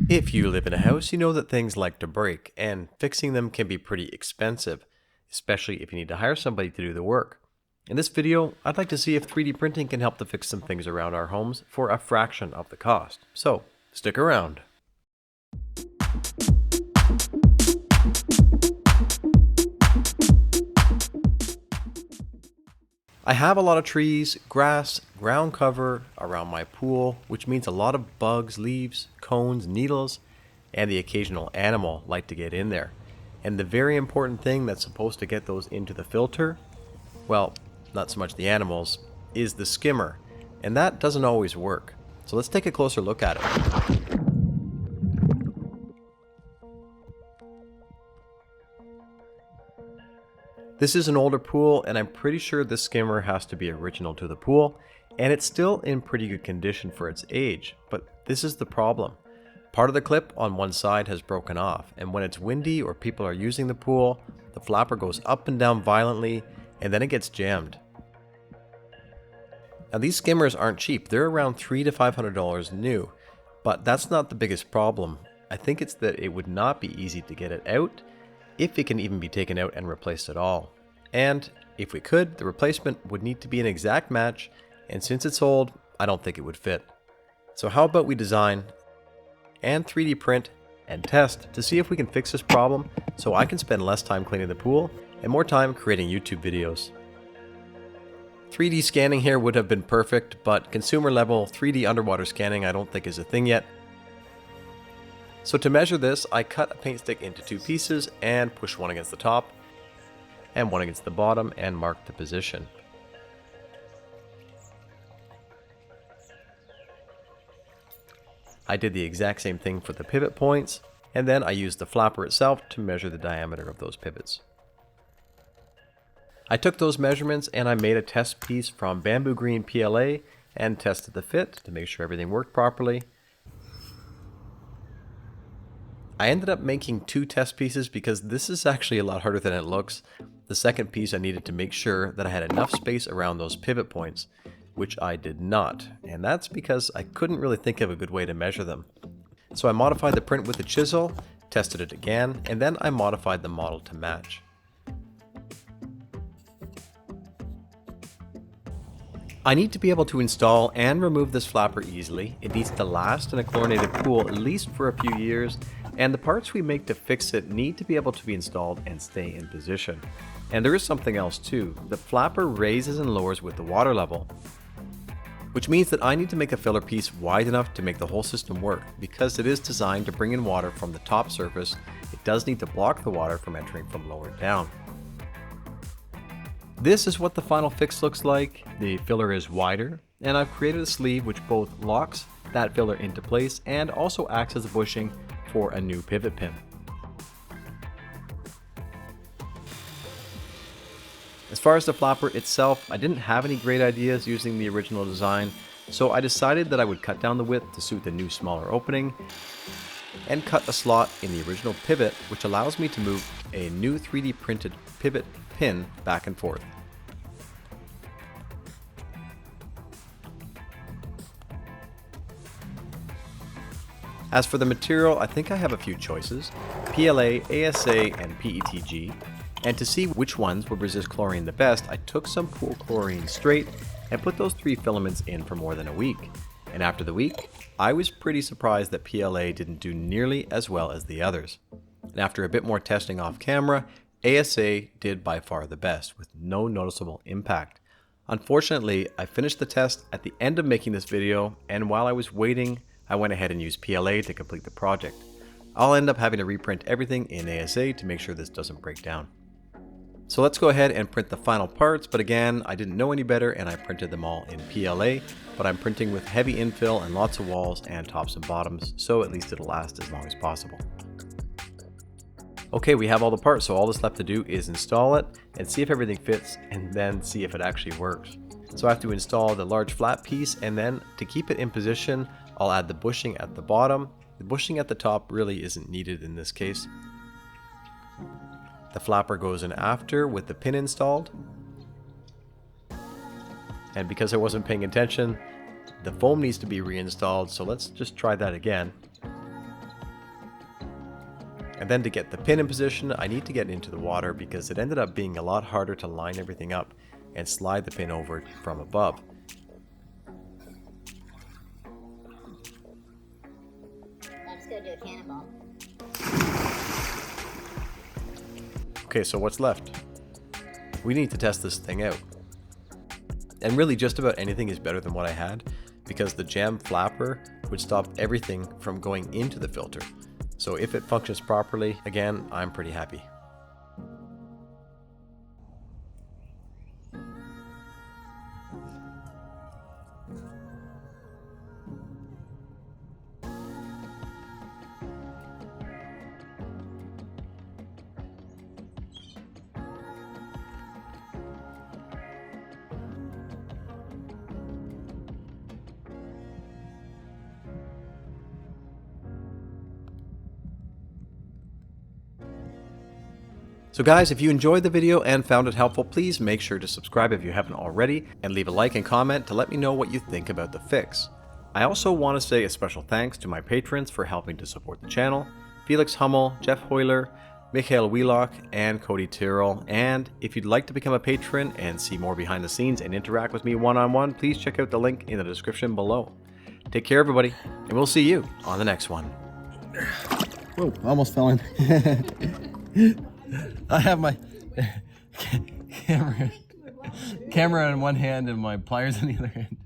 If you live in a house, you know that things like to break, and fixing them can be pretty expensive, especially if you need to hire somebody to do the work. In this video, I'd like to see if 3D printing can help to fix some things around our homes for a fraction of the cost. So, stick around. I have a lot of trees, grass, ground cover around my pool, which means a lot of bugs, leaves, cones, needles, and the occasional animal like to get in there. And the very important thing that's supposed to get those into the filter, well, not so much the animals, is the skimmer. And that doesn't always work. So let's take a closer look at it. This is an older pool, and I'm pretty sure this skimmer has to be original to the pool, and it's still in pretty good condition for its age. But this is the problem. Part of the clip on one side has broken off, and when it's windy or people are using the pool, the flapper goes up and down violently, and then it gets jammed. Now these skimmers aren't cheap. They're around $300 to $500 new, but that's not the biggest problem. I think it's that it would not be easy to get it out, if it can even be taken out and replaced at all. And if we could, the replacement would need to be an exact match, and since it's old, I don't think it would fit. So how about we design and 3D print and test to see if we can fix this problem so I can spend less time cleaning the pool and more time creating YouTube videos. 3D scanning here would have been perfect, but consumer level 3D underwater scanning I don't think is a thing yet. So to measure this, I cut a paint stick into two pieces and push one against the top and one against the bottom and mark the position. I did the exact same thing for the pivot points, and then I used the flapper itself to measure the diameter of those pivots. I took those measurements and I made a test piece from bamboo green PLA and tested the fit to make sure everything worked properly. I ended up making two test pieces because this is actually a lot harder than it looks. The second piece I needed to make sure that I had enough space around those pivot points, which I did not, and that's because I couldn't really think of a good way to measure them. So I modified the print with a chisel, tested it again, and then I modified the model to match. I need to be able to install and remove this flapper easily. It needs to last in a chlorinated pool at least for a few years, and the parts we make to fix it need to be able to be installed and stay in position. And there is something else too. The flapper raises and lowers with the water level, which means that I need to make a filler piece wide enough to make the whole system work. Because it is designed to bring in water from the top surface, it does need to block the water from entering from lower down. This is what the final fix looks like. The filler is wider, and I've created a sleeve which both locks that filler into place and also acts as a bushing for a new pivot pin. As far as the flapper itself, I didn't have any great ideas using the original design, so I decided that I would cut down the width to suit the new smaller opening and cut a slot in the original pivot, which allows me to move a new 3D printed pivot pin back and forth. As for the material, I think I have a few choices: PLA, ASA, and PETG. And to see which ones would resist chlorine the best, I took some pool chlorine straight and put those three filaments in for more than a week. And after the week, I was pretty surprised that PLA didn't do nearly as well as the others. And after a bit more testing off camera, ASA did by far the best, with no noticeable impact. Unfortunately, I finished the test at the end of making this video, and while I was waiting, I went ahead and used PLA to complete the project. I'll end up having to reprint everything in ASA to make sure this doesn't break down. So let's go ahead and print the final parts, but again, I didn't know any better and I printed them all in PLA, but I'm printing with heavy infill and lots of walls and tops and bottoms, so at least it'll last as long as possible. Okay, we have all the parts, so all that's left to do is install it and see if everything fits, and then see if it actually works. So I have to install the large flat piece, and then to keep it in position, I'll add the bushing at the bottom. The bushing at the top really isn't needed in this case. The flapper goes in after with the pin installed. And because I wasn't paying attention, the foam needs to be reinstalled, so let's just try that again. And then to get the pin in position, I need to get into the water because it ended up being a lot harder to line everything up and slide the pin over from above. I'm just gonna do a cannonball. Okay, so what's left? We need to test this thing out. And really just about anything is better than what I had because the jam flapper would stop everything from going into the filter. So if it functions properly, again, I'm pretty happy. So guys, if you enjoyed the video and found it helpful, please make sure to subscribe if you haven't already, and leave a like and comment to let me know what you think about the fix. I also want to say a special thanks to my patrons for helping to support the channel: Felix Hummel, Jeff Hoyler, Michael Wheelock, and Cody Tyrrell. And if you'd like to become a patron and see more behind the scenes and interact with me one-on-one, please check out the link in the description below. Take care, everybody, and we'll see you on the next one. Whoa, almost fell in. I have my camera in one hand and my pliers in the other hand.